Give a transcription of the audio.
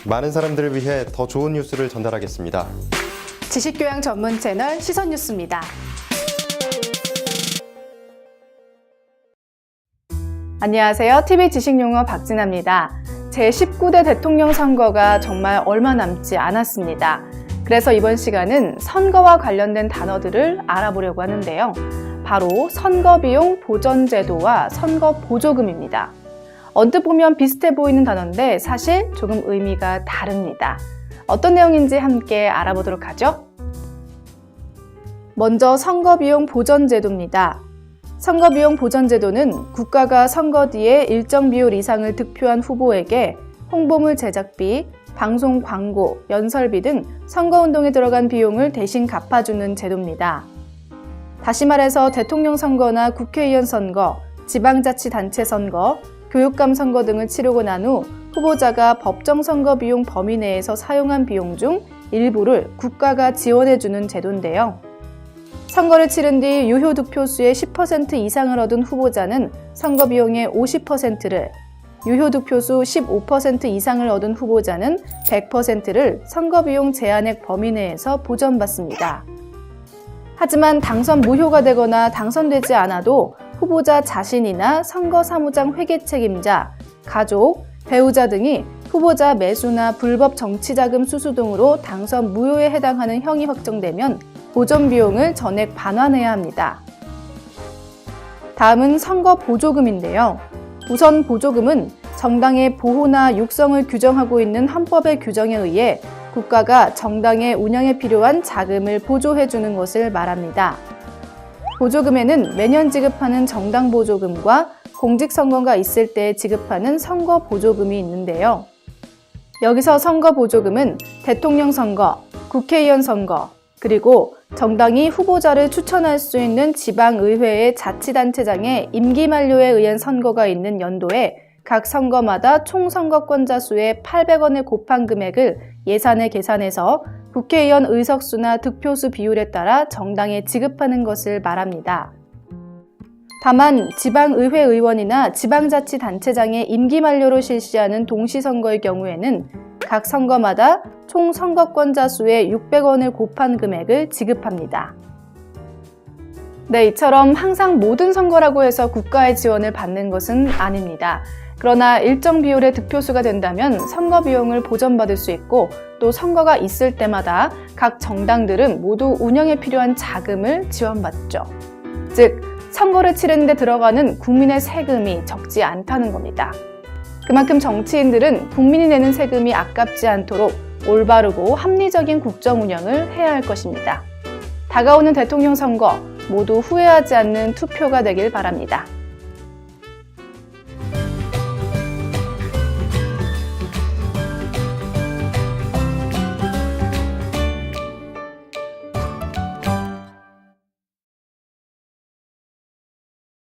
많은 사람들을 위해 더 좋은 뉴스를 전달하겠습니다. 지식교양 전문 채널 시선뉴스입니다. 안녕하세요. TV 지식용어 박진아입니다. 제19대 대통령 선거가 정말 얼마 남지 않았습니다. 그래서 이번 시간은 선거와 관련된 단어들을 알아보려고 하는데요. 바로 선거비용 보전제도와 선거보조금입니다. 언뜻 보면 비슷해 보이는 단어인데 사실 조금 의미가 다릅니다. 어떤 내용인지 함께 알아보도록 하죠. 먼저 선거비용 보전제도입니다. 선거비용 보전제도는 국가가 선거 뒤에 일정 비율 이상을 득표한 후보에게 홍보물 제작비, 방송 광고, 연설비 등 선거운동에 들어간 비용을 대신 갚아주는 제도입니다. 다시 말해서 대통령 선거나 국회의원 선거, 지방자치단체 선거, 교육감 선거 등을 치르고 난 후 후보자가 법정 선거 비용 범위 내에서 사용한 비용 중 일부를 국가가 지원해주는 제도인데요. 선거를 치른 뒤 유효 득표수의 10% 이상을 얻은 후보자는 선거 비용의 50%를, 유효 득표수 15% 이상을 얻은 후보자는 100%를 선거 비용 제한액 범위 내에서 보전받습니다. 하지만 당선 무효가 되거나 당선되지 않아도 후보자 자신이나 선거사무장 회계 책임자, 가족, 배우자 등이 후보자 매수나 불법 정치자금 수수 등으로 당선 무효에 해당하는 형이 확정되면 보전 비용을 전액 반환해야 합니다. 다음은 선거 보조금인데요. 우선 보조금은 정당의 보호나 육성을 규정하고 있는 헌법의 규정에 의해 국가가 정당의 운영에 필요한 자금을 보조해주는 것을 말합니다. 보조금에는 매년 지급하는 정당 보조금과 공직선거가 있을 때 지급하는 선거 보조금이 있는데요. 여기서 선거 보조금은 대통령 선거, 국회의원 선거, 그리고 정당이 후보자를 추천할 수 있는 지방의회의 자치단체장의 임기 만료에 의한 선거가 있는 연도에 각 선거마다 총 선거권자 수의 800원을 곱한 금액을 예산에 계산해서 국회의원 의석수나 득표수 비율에 따라 정당에 지급하는 것을 말합니다. 다만 지방의회 의원이나 지방자치단체장의 임기 만료로 실시하는 동시선거의 경우에는 각 선거마다 총 선거권자 수의 600원을 곱한 금액을 지급합니다. 네, 이처럼 항상 모든 선거라고 해서 국가의 지원을 받는 것은 아닙니다. 그러나 일정 비율의 득표수가 된다면 선거 비용을 보전받을 수 있고 또 선거가 있을 때마다 각 정당들은 모두 운영에 필요한 자금을 지원받죠. 즉, 선거를 치르는 데 들어가는 국민의 세금이 적지 않다는 겁니다. 그만큼 정치인들은 국민이 내는 세금이 아깝지 않도록 올바르고 합리적인 국정 운영을 해야 할 것입니다. 다가오는 대통령 선거 모두 후회하지 않는 투표가 되길 바랍니다.